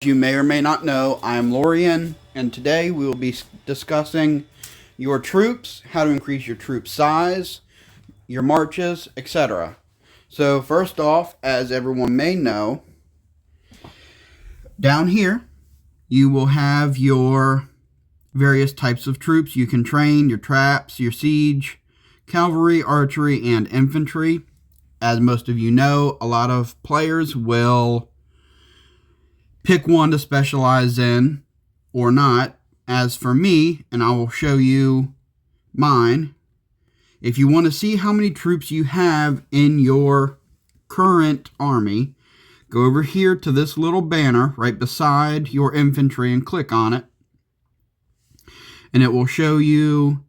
You may or may not know, I am Lorien, and today we will be discussing your troops, how to increase your troop size, your marches, etc. So first off, as everyone may know, down here you will have your various types of troops you can train, your traps, your siege, cavalry, archery, and infantry. As most of you know, a lot of players will pick one to specialize in or not. As for me, and I will show you mine, if you want to see how many troops you have in your current army, go over here to this little banner right beside your infantry and click on it. And it will show you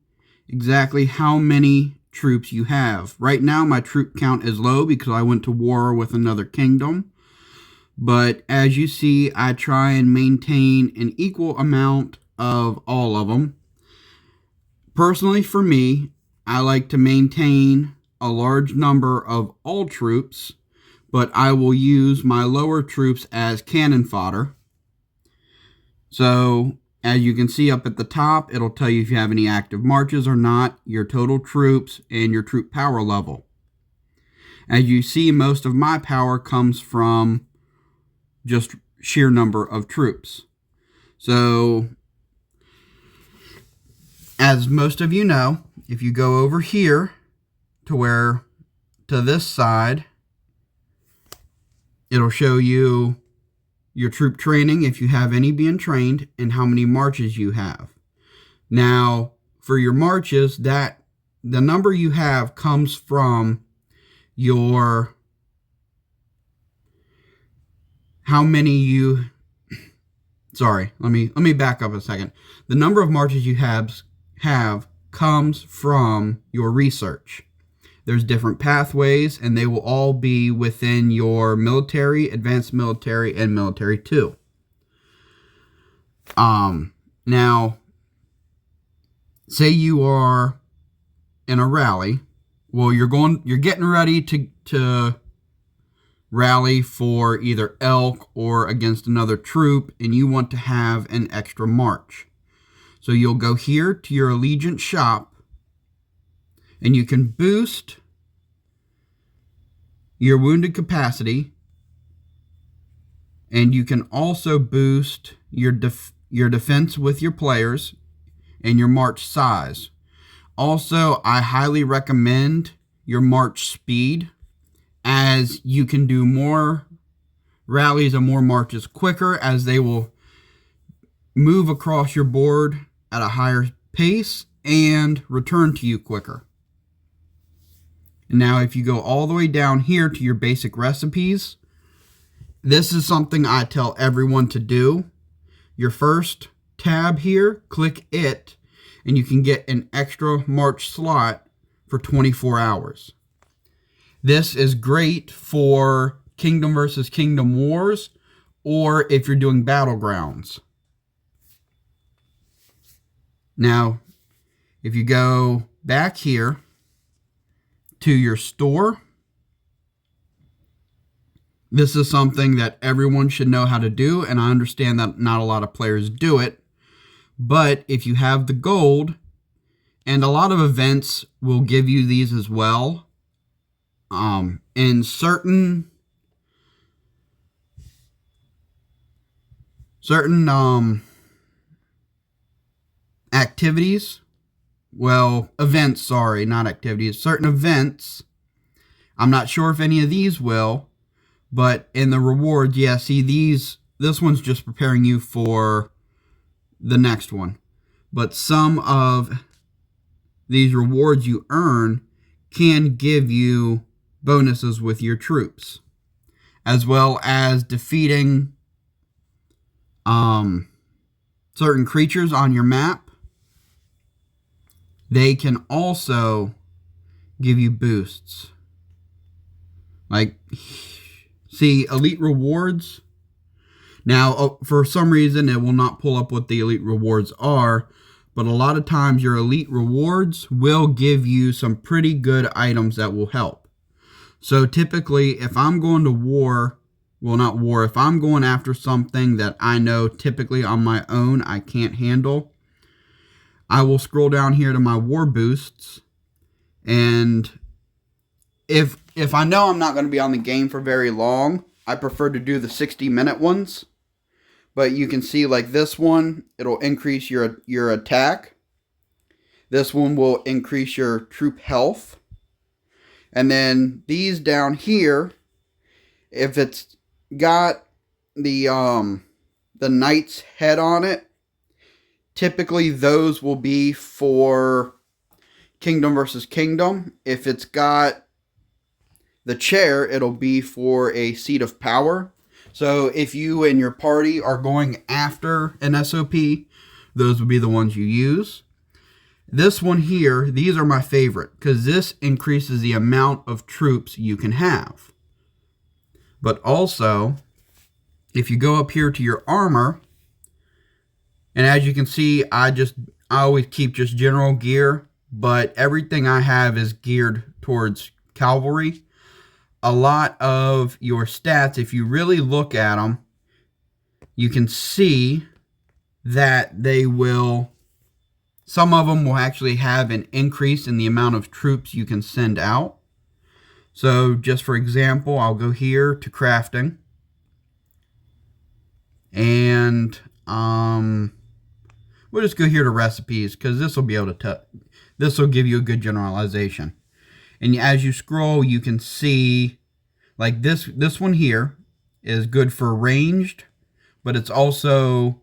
exactly how many troops you have. Right now my troop count is low because I went to war with another kingdom. But as you see, I try and maintain an equal amount of all of them. Personally, for me, I like to maintain a large number of all troops, but I will use my lower troops as cannon fodder. So, as you can see up at the top, it'll tell you if you have any active marches or not, your total troops, and your troop power level. As you see, most of my power comes from just sheer number of troops. So, as most of you know, if you go over here to this side, it'll show you your troop training, if you have any being trained, and how many marches you have. Now, for your marches, the number you have comes from your let me back up a second. The number of marches you have comes from your research. There's different pathways, and they will all be within your military, advanced military, and military 2. Now, say you are in a rally. Well, you're getting ready to rally for either elk or against another troop, and you want to have an extra march. So you'll go here to your allegiance shop, and you can boost your wounded capacity, and you can also boost your defense with your players and your march size. Also, I highly recommend your march speed, as you can do more rallies and more marches quicker, as they will move across your board at a higher pace and return to you quicker. Now, if you go all the way down here to your basic recipes, this is something I tell everyone to do. Your first tab here, click it, and you can get an extra march slot for 24 hours. This is great for Kingdom versus Kingdom wars, or if you're doing battlegrounds. Now, if you go back here to your store, this is something that everyone should know how to do, and I understand that not a lot of players do it. But if you have the gold, and a lot of events will give you these as well, in certain activities, events, sorry, not activities, certain events, I'm not sure if any of these will, but in the rewards, yeah, see this one's just preparing you for the next one. But some of these rewards you earn can give you bonuses with your troops, as well as defeating certain creatures on your map. They can also give you boosts. Like, see, elite rewards. Now, for some reason, it will not pull up what the elite rewards are, but a lot of times your elite rewards will give you some pretty good items that will help. So typically, if I'm going to war well, not war, if I'm going after something that I know typically on my own I can't handle, I will scroll down here to my war boosts, and if I know I'm not going to be on the game for very long, I prefer to do the 60-minute ones. But you can see, like this one, it'll increase your attack. This one will increase your troop health. And then these down here, if it's got the knight's head on it, typically those will be for kingdom versus kingdom. If it's got the chair, it'll be for a seat of power. So if you and your party are going after an SOP, those would be the ones you use. This one here, these are my favorite because this increases the amount of troops you can have. But also, if you go up here to your armor, and as you can see, I always keep just general gear, but everything I have is geared towards cavalry. A lot of your stats, if you really look at them, you can see that some of them will actually have an increase in the amount of troops you can send out. So just for example, I'll go here to crafting, and we'll just go here to recipes because this will give you a good generalization. And as you scroll, you can see, like this one here is good for ranged, but it also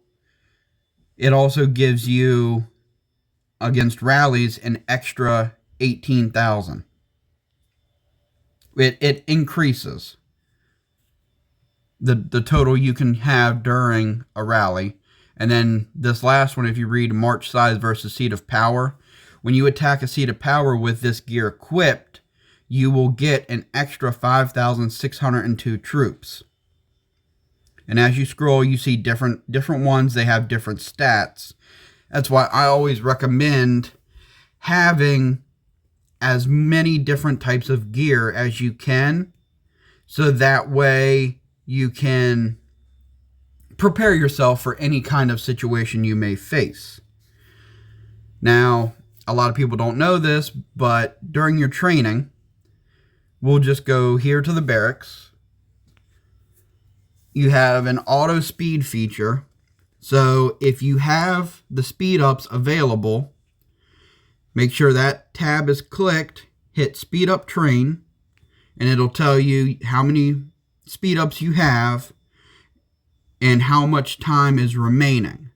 gives you, against rallies, an extra 18,000. It increases the total you can have during a rally. And then this last one, if you read March size versus seat of power, when you attack a seat of power with this gear equipped, you will get an extra 5,602 troops. And as you scroll, you see different ones. They have different stats. That's why I always recommend having as many different types of gear as you can, so that way you can prepare yourself for any kind of situation you may face. Now, a lot of people don't know this, but during your training, we'll just go here to the barracks. You have an auto speed feature. So if you have the speed ups available, make sure that tab is clicked, hit speed up train, and it'll tell you how many speed ups you have and how much time is remaining.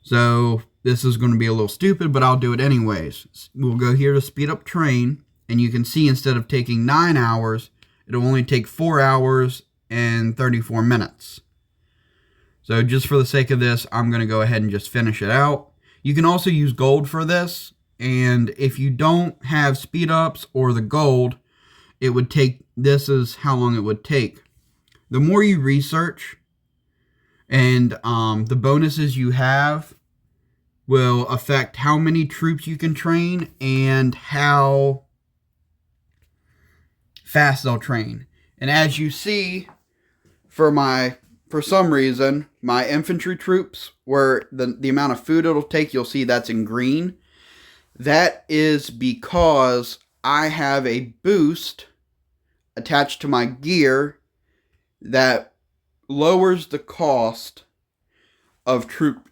So this is going to be a little stupid, but I'll do it anyways. We'll go here to speed up train, and you can see instead of taking 9 hours, it'll only take 4 hours and 34 minutes. So just for the sake of this, I'm going to go ahead and just finish it out. You can also use gold for this, and if you don't have speed ups or the gold, this is how long it would take. The more you research and the bonuses you have will affect how many troops you can train and how fast they'll train. And as you see, for some reason, my infantry troops, where the amount of food it'll take, you'll see that's in green. That is because I have a boost attached to my gear that lowers the cost of troop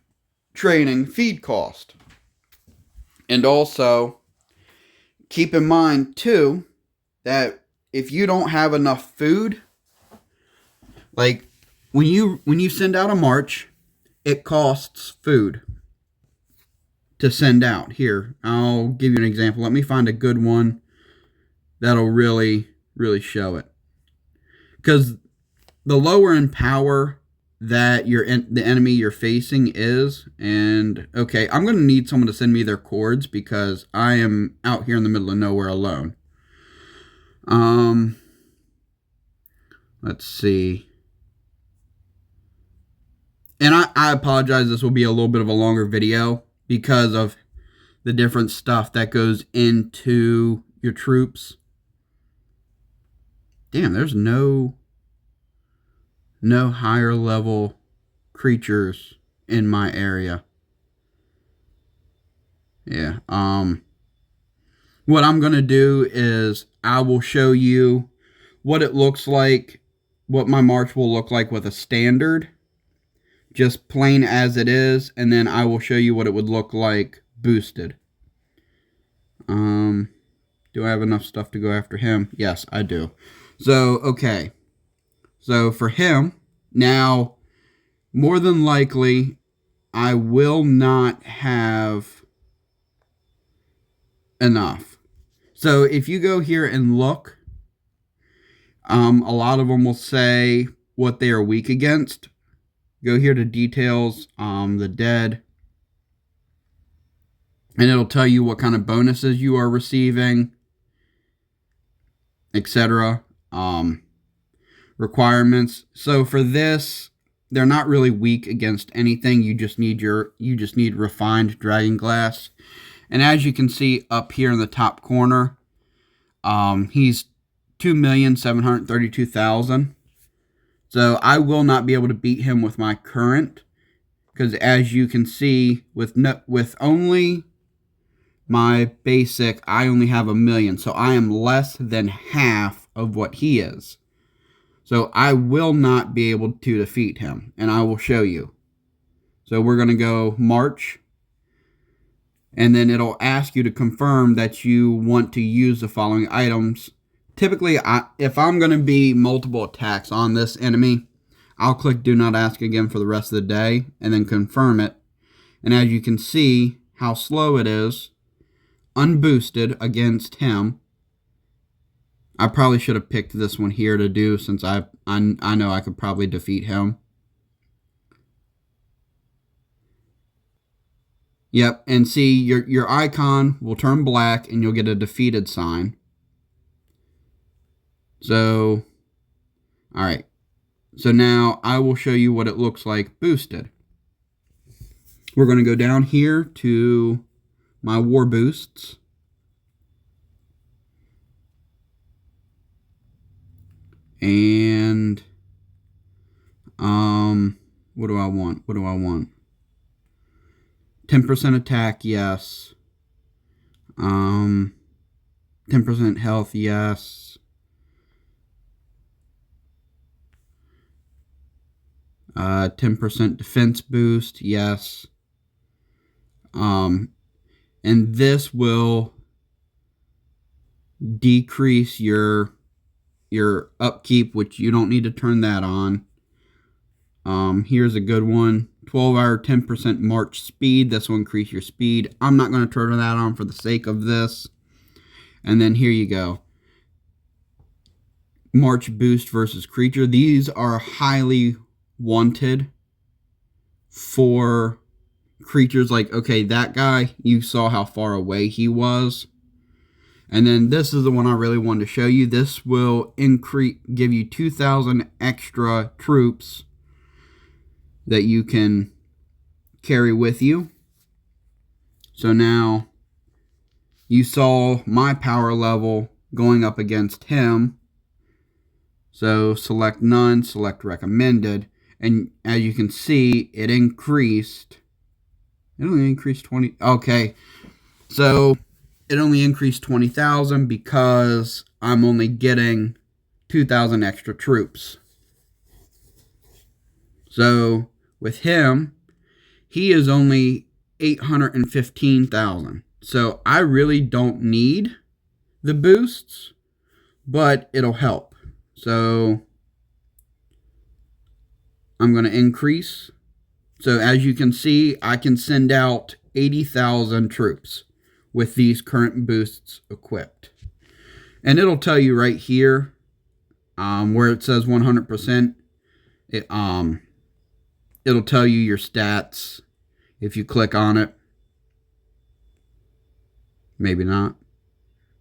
training feed cost. And also, keep in mind, too, that if you don't have enough food, like when you send out a march, it costs food to send out. Here, I'll give you an example. Let me find a good one that'll really show it. Because the lower in power that the enemy you're facing is, and okay, I'm going to need someone to send me their cords because I am out here in the middle of nowhere alone. Let's see. And I apologize, this will be a little bit of a longer video because of the different stuff that goes into your troops. Damn, there's no no higher level creatures in my area. Yeah. What I'm going to do is I will show you what it looks like, what my march will look like with a standard, just plain as it is, and then I will show you what it would look like boosted. Do I have enough stuff to go after him? Yes, I do. So, okay. So for him, now, more than likely, I will not have enough. So if you go here and look, a lot of them will say what they are weak against. Go here to details, the dead, and it'll tell you what kind of bonuses you are receiving, etc. Requirements. So for this, they're not really weak against anything. You just need refined dragon glass. And as you can see up here in the top corner, he's 2,732,000. So I will not be able to beat him with my current, because as you can see, with only my basic, I only have 1,000,000. So I am less than half of what he is. So I will not be able to defeat him, and I will show you. So we're going to go March, and then it'll ask you to confirm that you want to use the following items. Typically, if I'm going to be multiple attacks on this enemy, I'll click Do Not Ask again for the rest of the day, and then confirm it. And as you can see how slow it is, unboosted against him. I probably should have picked this one here to do, since I know I could probably defeat him. Yep, and see, your icon will turn black and you'll get a defeated sign. So, alright. So now I will show you what it looks like boosted. We're going to go down here to my war boosts. And what do I want? 10% attack, yes. 10% health, yes. 10% defense boost, yes. And this will decrease your upkeep, which you don't need to turn that on. Here's a good one. 12-hour 10% march speed. This will increase your speed. I'm not going to turn that on for the sake of this. And then here you go. March boost versus creature. These are highly wanted for creatures. Like, okay, that guy, you saw how far away he was. And then this is the one I really wanted to show you. This will give you 2,000 extra troops that you can carry with you. So now you saw my power level going up against him. So select none, select recommended, and as you can see, it increased. It only increased 20. Okay, so it only increased 20,000 because I'm only getting 2,000 extra troops. So with him, he is only 815,000. So I really don't need the boosts, but it'll help. So I'm going to increase. So as you can see, I can send out 80,000 troops with these current boosts equipped. And it'll tell you right here, where it says 100%, it'll tell you your stats if you click on it. Maybe not.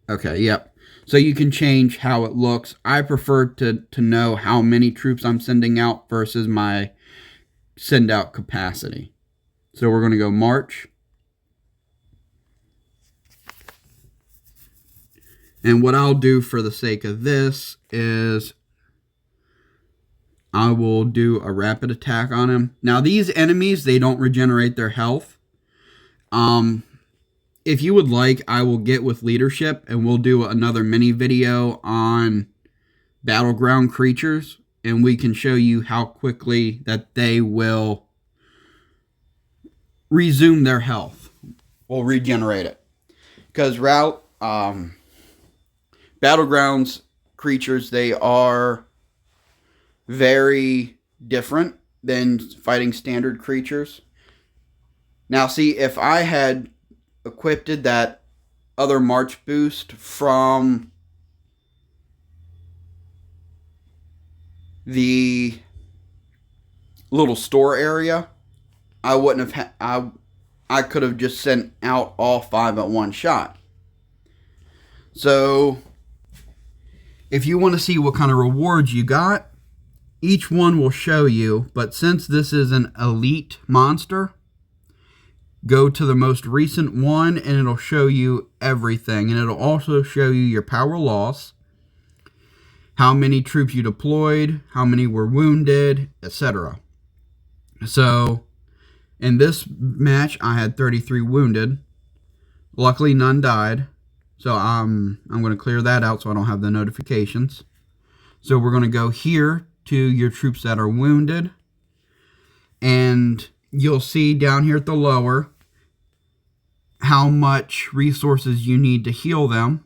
Okay, yep. So you can change how it looks. I prefer to know how many troops I'm sending out versus my send out capacity. So we're going to go March. And what I'll do for the sake of this is I will do a rapid attack on him. Now, these enemies, they don't regenerate their health. If you would like, I will get with leadership and we'll do another mini video on battleground creatures, and we can show you how quickly that they will resume their health. We'll regenerate it. Because battlegrounds creatures, they are very different than fighting standard creatures. Now, see, if I had equipped that other March boost from the little store area, I wouldn't have I could have just sent out all 5 at one shot. So if you want to see what kind of rewards you got, each one will show you, but since this is an elite monster, go to the most recent one and it'll show you everything, and it'll also show you your power loss, how many troops you deployed, how many were wounded, etc. So in this match, I had 33 wounded. Luckily, none died. So I'm going to clear that out so I don't have the notifications. So we're going to go here to your troops that are wounded. And you'll see down here at the lower how much resources you need to heal them.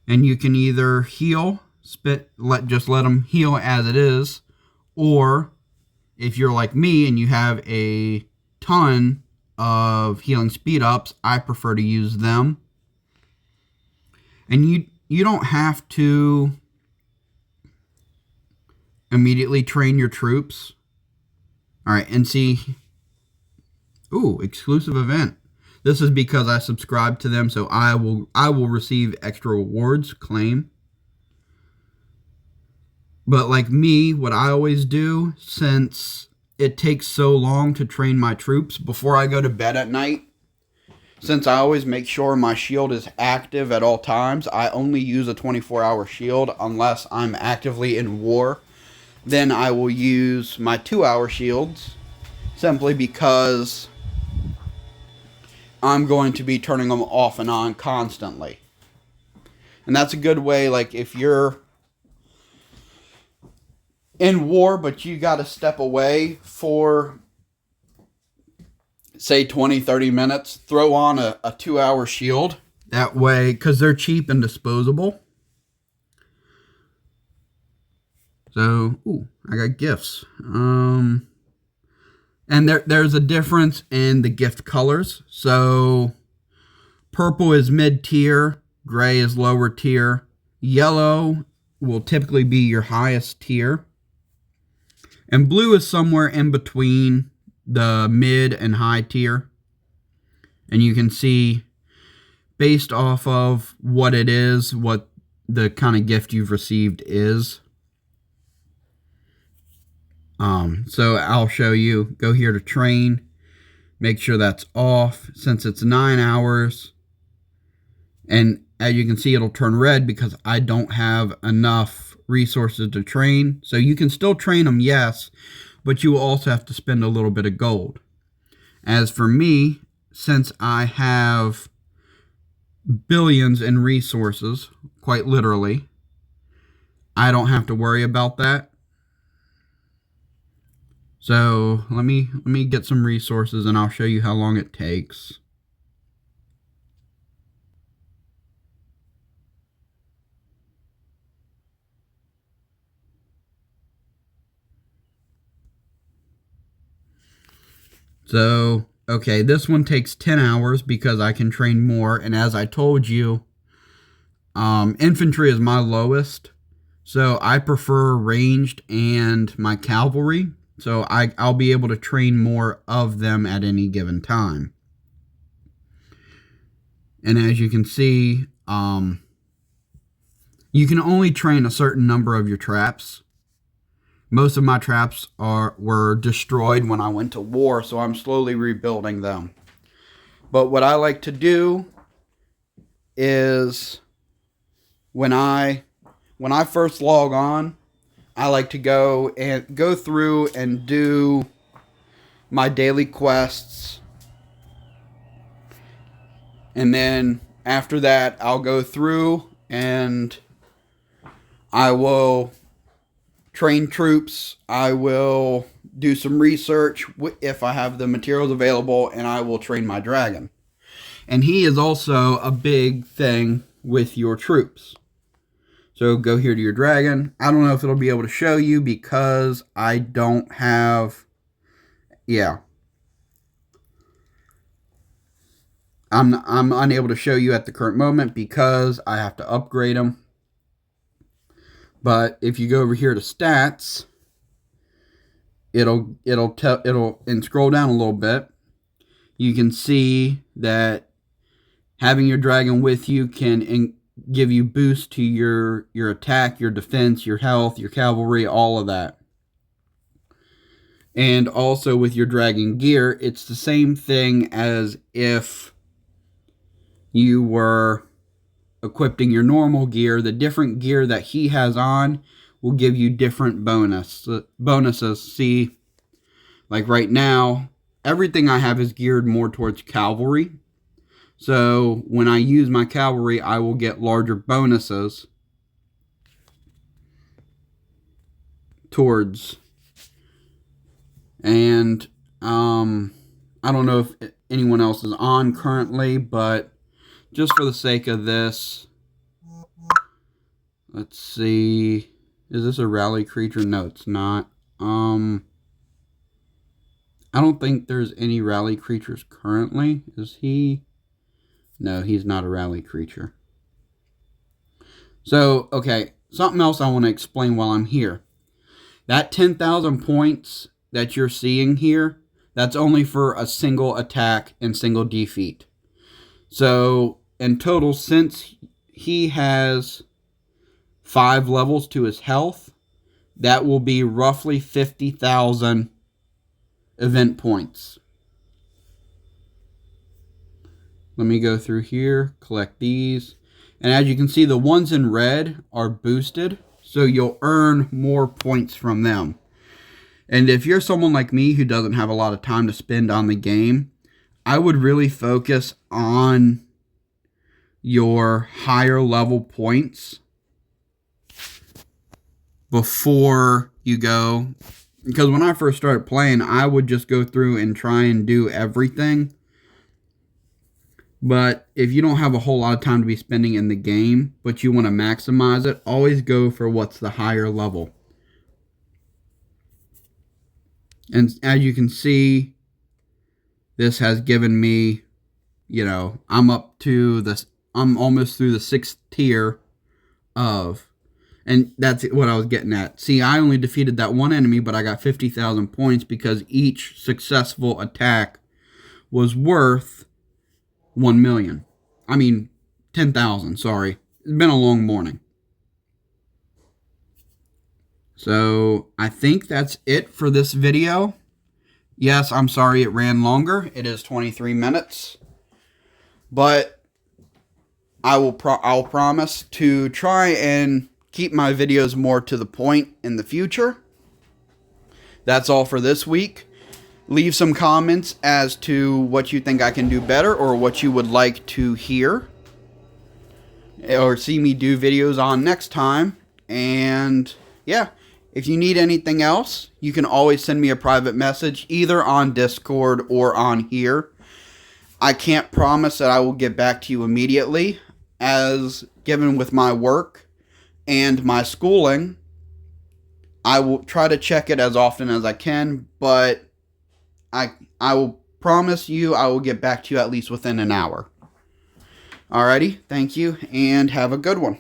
And you can either heal, just let them heal as it is, or if you're like me and you have a ton of healing speed ups, I prefer to use them. And you don't have to immediately train your troops. All right, and see, ooh, exclusive event. This is because I subscribe to them, so I will receive extra rewards, claim. But like me, what I always do, since it takes so long to train my troops before I go to bed at night, since I always make sure my shield is active at all times, I only use a 24-hour shield unless I'm actively in war. Then I will use my 2-hour shields simply because I'm going to be turning them off and on constantly. And that's a good way, like if you're in war but you got to step away for say 20-30 minutes, throw on a 2-hour shield. That way, because they're cheap and disposable. So, ooh, I got gifts. And there's a difference in the gift colors. So purple is mid-tier, gray is lower tier, yellow will typically be your highest tier, and blue is somewhere in between the mid and high tier. And you can see based off of what it is, what the kind of gift you've received is. So I'll show you. Go here to train. Make sure that's off since it's 9 hours. And as you can see, it'll turn red because I don't have enough resources to train. So you can still train them, yes, but you will also have to spend a little bit of gold. As for me, since I have billions in resources, quite literally, I don't have to worry about that. So let me get some resources and I'll show you how long it takes. So, okay, this one takes 10 hours because I can train more. And as I told you, infantry is my lowest. So I prefer ranged and my cavalry. So I'll be able to train more of them at any given time. And as you can see, you can only train a certain number of your traps. Most of my traps were destroyed when I went to war, so I'm slowly rebuilding them. But what I like to do is when I first log on, I like to go through and do my daily quests. And then after that, I'll go through and I will train troops. I will do some research if I have the materials available, and I will train my dragon. And he is also a big thing with your troops. So go here to your dragon. I don't know if it'll be able to show you because I don't have... Yeah. I'm unable to show you at the current moment because I have to upgrade them. But if you go over here to stats, it'll and scroll down a little bit. You can see that having your dragon with you can give you boost to your attack, your defense, your health, your cavalry, all of that. And also with your dragon gear, it's the same thing as if you were equipping your normal gear. The different gear that he has on will give you different bonuses. See, like right now, everything I have is geared more towards cavalry. So when I use my cavalry, I will get larger bonuses towards. And I don't know if anyone else is on currently, but just for the sake of this, let's see. Is this a rally creature? No, it's not. I don't think there's any rally creatures currently. Is he? No, he's not a rally creature. So, okay, something else I want to explain while I'm here. That 10,000 points that you're seeing here, that's only for a single attack and single defeat. So, in total, since he has 5 levels to his health, that will be roughly 50,000 event points. Let me go through here, collect these. And as you can see, the ones in red are boosted, so you'll earn more points from them. And if you're someone like me who doesn't have a lot of time to spend on the game, I would really focus on your higher level points before you go. Because when I first started playing, I would just go through and try and do everything. But if you don't have a whole lot of time to be spending in the game, but you want to maximize it, always go for what's the higher level. And as you can see, this has given me, you know, I'm almost through the 6th tier of, and that's what I was getting at. See, I only defeated that one enemy, but I got 50,000 points because each successful attack was worth 1 million. I mean, 10,000, sorry. It's been a long morning. So, I think that's it for this video. Yes, I'm sorry it ran longer. It is 23 minutes. But I'll promise to try and keep my videos more to the point in the future. That's all for this week. Leave some comments as to what you think I can do better or what you would like to hear or see me do videos on next time. And yeah, if you need anything else, you can always send me a private message either on Discord or on here. I can't promise that I will get back to you immediately, as given with my work and my schooling, I will try to check it as often as I can, but I will promise you I will get back to you at least within an hour. Alrighty, thank you, and have a good one.